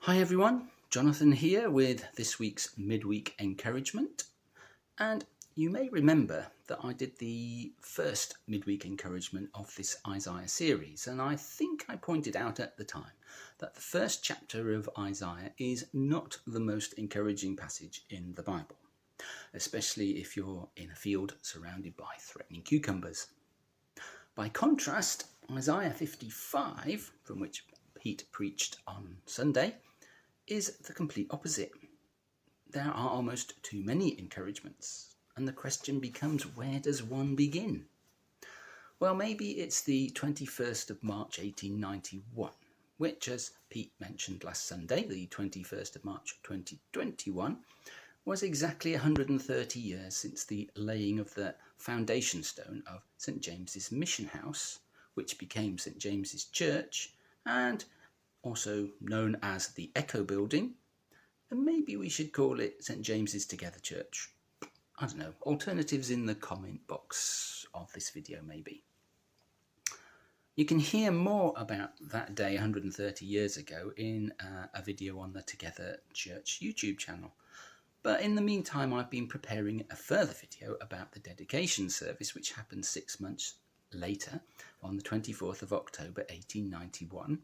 Hi everyone, Jonathan here with this week's midweek encouragement. And you may remember that I did the first midweek encouragement of this Isaiah series, and I think I pointed out at the time that the first chapter of Isaiah is not the most encouraging passage in the Bible, especially if you're in a field surrounded by threatening cucumbers. By contrast, Isaiah 55, from which Pete preached on Sunday, is the complete opposite. There are almost too many encouragements, and the question becomes, where does one begin? Well, maybe it's the 21st of March 1891, which, as Pete mentioned last Sunday, the 21st of March 2021, was exactly 130 years since the laying of the foundation stone of St James's Mission House, which became St James's Church, and also known as the Echo Building, and maybe we should call it St James's Together Church. I don't know, alternatives in the comment box of this video maybe. You can hear more about that day 130 years ago in a video on the Together Church YouTube channel. But in the meantime, I've been preparing a further video about the dedication service, which happened 6 months later on the 24th of October 1891.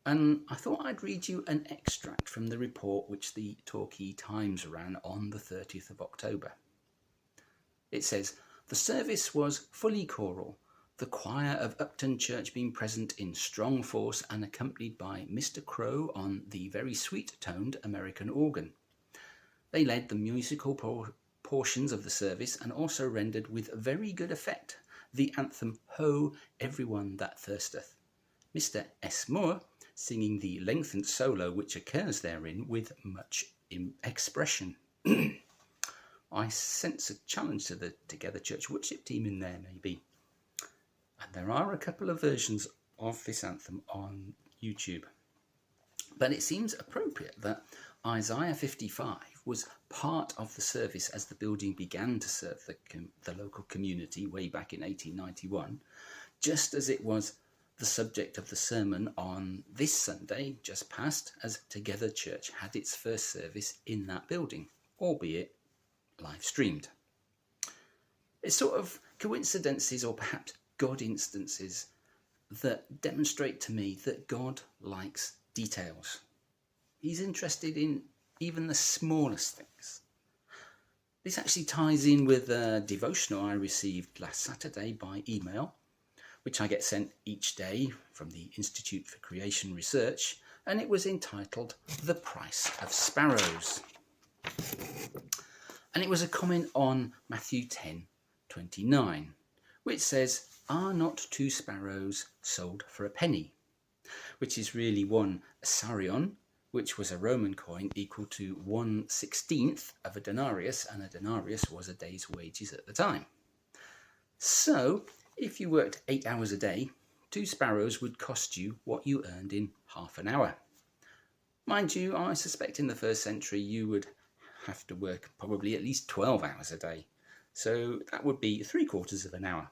And I thought I'd read you an extract from the report which the Torquay Times ran on the 30th of October. It says, "The service was fully choral, the choir of Upton Church being present in strong force and accompanied by Mr. Crowe on the very sweet-toned American organ. They led the musical portions of the service and also rendered with very good effect the anthem, Ho, Everyone That Thirsteth. Mr. S. Moore singing the lengthened solo which occurs therein with much expression." I sense a challenge to the Together Church worship team in there, maybe. And there are a couple of versions of this anthem on YouTube. But it seems appropriate that Isaiah 55 was part of the service as the building began to serve the local community way back in 1891, just as it was the subject of the sermon on this Sunday just past, as Together Church had its first service in that building, albeit live streamed. It's sort of coincidences, or perhaps God instances, that demonstrate to me that God likes details. He's interested in even the smallest things. This actually ties in with a devotional I received last Saturday by email, which I get sent each day from the Institute for Creation Research, and it was entitled The Price of Sparrows. And it was a comment on Matthew 10:29, which says, "Are not 2 sparrows sold for a penny?" Which is really one assarion, which was a Roman coin equal to 1/16 of a denarius, and a denarius was a day's wages at the time. So, if you worked 8 hours a day, 2 sparrows would cost you what you earned in half an hour. Mind you, I suspect in the first century you would have to work probably at least 12 hours a day. So that would be 3/4 of an hour.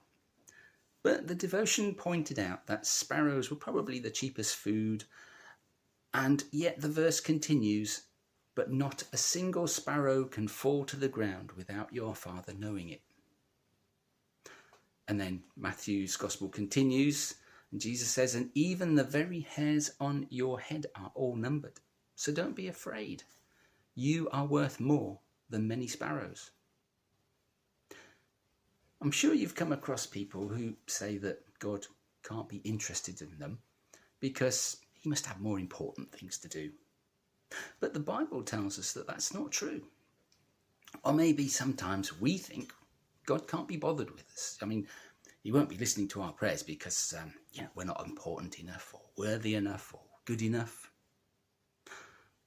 But the devotion pointed out that sparrows were probably the cheapest food, and yet the verse continues, "But not a single sparrow can fall to the ground without your Father knowing it." And then Matthew's Gospel continues, and Jesus says, "And even the very hairs on your head are all numbered. So don't be afraid. You are worth more than many sparrows." I'm sure you've come across people who say that God can't be interested in them because he must have more important things to do. But the Bible tells us that that's not true. Or maybe sometimes we think God can't be bothered with us. I mean, he won't be listening to our prayers because we're not important enough or worthy enough or good enough.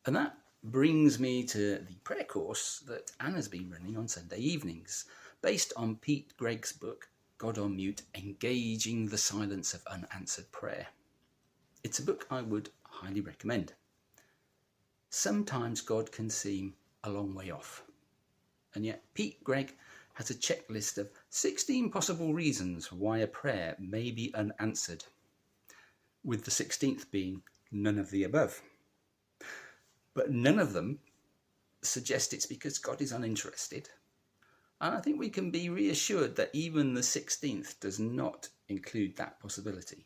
And that brings me to the prayer course that Anna's been running on Sunday evenings, based on Pete Gregg's book, God on Mute, Engaging the Silence of Unanswered Prayer. It's a book I would highly recommend. Sometimes God can seem a long way off, and yet Pete Gregg has a checklist of 16 possible reasons why a prayer may be unanswered, with the 16th being none of the above. But none of them suggest it's because God is uninterested. And I think we can be reassured that even the 16th does not include that possibility.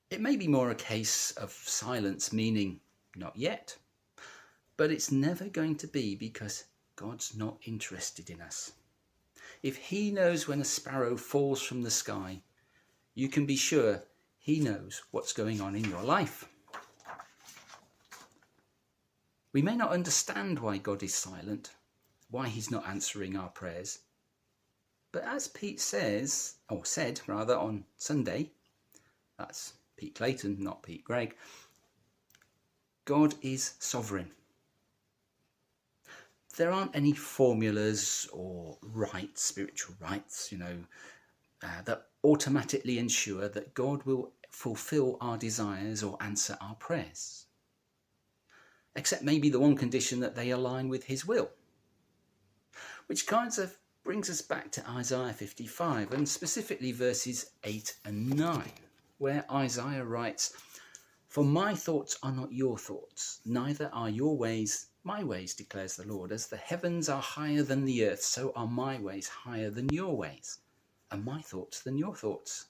It may be more a case of silence, meaning not yet, but it's never going to be because God's not interested in us. If he knows when a sparrow falls from the sky, you can be sure he knows what's going on in your life. We may not understand why God is silent, why he's not answering our prayers. But as Pete said on Sunday, that's Pete Clayton, not Pete Gregg, God is sovereign. There aren't any formulas or rites, spiritual rites, that automatically ensure that God will fulfill our desires or answer our prayers. Except maybe the one condition that they align with his will. Which kind of brings us back to Isaiah 55 and specifically verses 8 and 9, where Isaiah writes, "For my thoughts are not your thoughts, neither are your ways my ways, declares the Lord. As the heavens are higher than the earth, so are my ways higher than your ways, and my thoughts than your thoughts."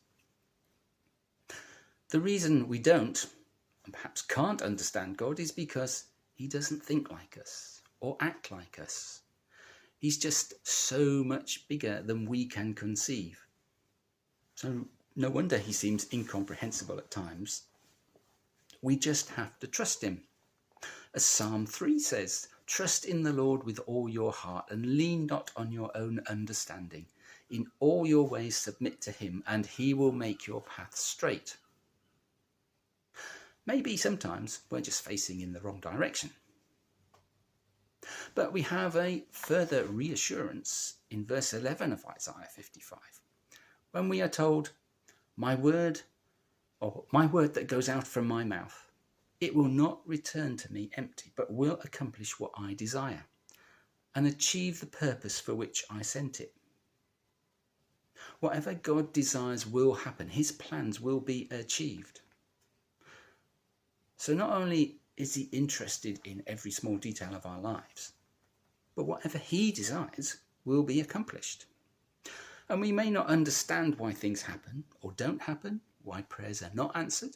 The reason we don't, and perhaps can't understand God is because he doesn't think like us or act like us. He's just so much bigger than we can conceive. So no wonder he seems incomprehensible at times. We just have to trust him. As Psalm 3 says, "Trust in the Lord with all your heart and lean not on your own understanding. In all your ways submit to him, and he will make your path straight." Maybe sometimes we're just facing in the wrong direction. But we have a further reassurance in verse 11 of Isaiah 55, when we are told, my word that goes out from my mouth, it will not return to me empty, but will accomplish what I desire and achieve the purpose for which I sent it. Whatever God desires will happen. His plans will be achieved. So not only is he interested in every small detail of our lives, but whatever he desires will be accomplished. And we may not understand why things happen or don't happen, why prayers are not answered,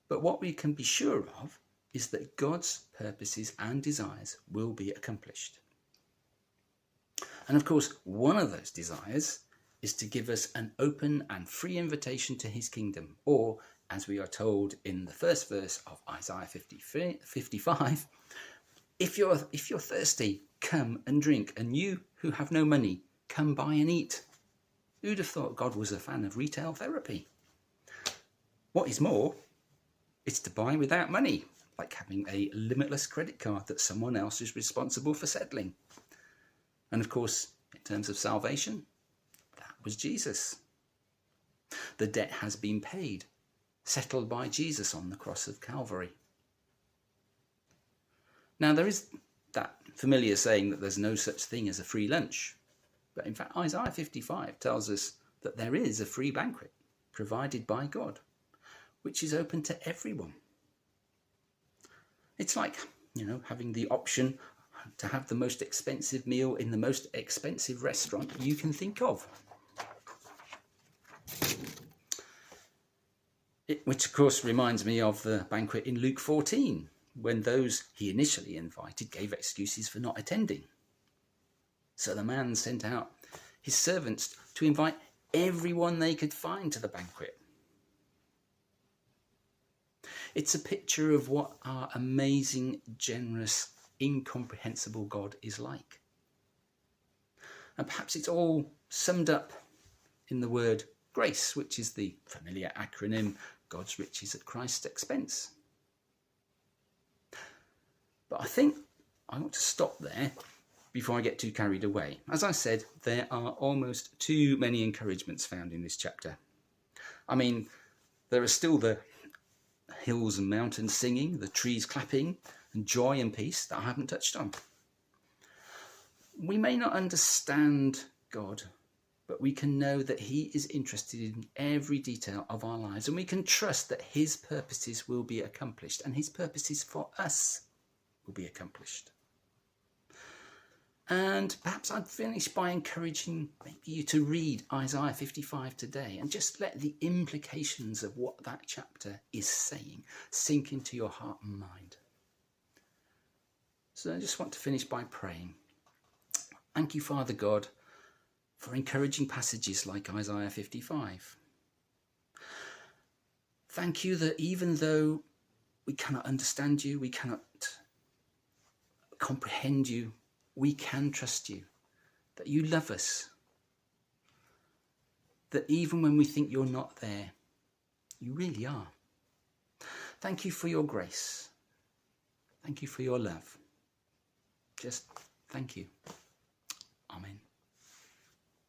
but what we can be sure of is that God's purposes and desires will be accomplished. And of course, one of those desires is to give us an open and free invitation to his kingdom, or as we are told in the first verse of Isaiah 55, if you're thirsty, come and drink, and you who have no money, come buy and eat. Who'd have thought God was a fan of retail therapy? What is more, it's to buy without money, like having a limitless credit card that someone else is responsible for settling. And of course, in terms of salvation, that was Jesus. The debt has been paid, settled by Jesus on the cross of Calvary. Now, there is that familiar saying that there's no such thing as a free lunch. But in fact, Isaiah 55 tells us that there is a free banquet provided by God, which is open to everyone. It's like, having the option to have the most expensive meal in the most expensive restaurant you can think of. Which of course reminds me of the banquet in Luke 14, when those he initially invited gave excuses for not attending. So the man sent out his servants to invite everyone they could find to the banquet. It's a picture of what our amazing, generous, incomprehensible God is like. And perhaps it's all summed up in the word grace, which is the familiar acronym, God's riches at Christ's expense. But I think I want to stop there before I get too carried away. As I said, there are almost too many encouragements found in this chapter. I mean, there are still the hills and mountains singing, the trees clapping, and joy and peace that I haven't touched on. We may not understand God, but we can know that he is interested in every detail of our lives, and we can trust that his purposes will be accomplished, and his purposes for us will be accomplished. And perhaps I'd finish by encouraging maybe you to read Isaiah 55 today and just let the implications of what that chapter is saying sink into your heart and mind. So I just want to finish by praying. Thank you, Father God, for encouraging passages like Isaiah 55. Thank you that even though we cannot understand you, we cannot comprehend you, we can trust you, that you love us, that even when we think you're not there, you really are. Thank you for your grace. Thank you for your love. Just thank you. Amen.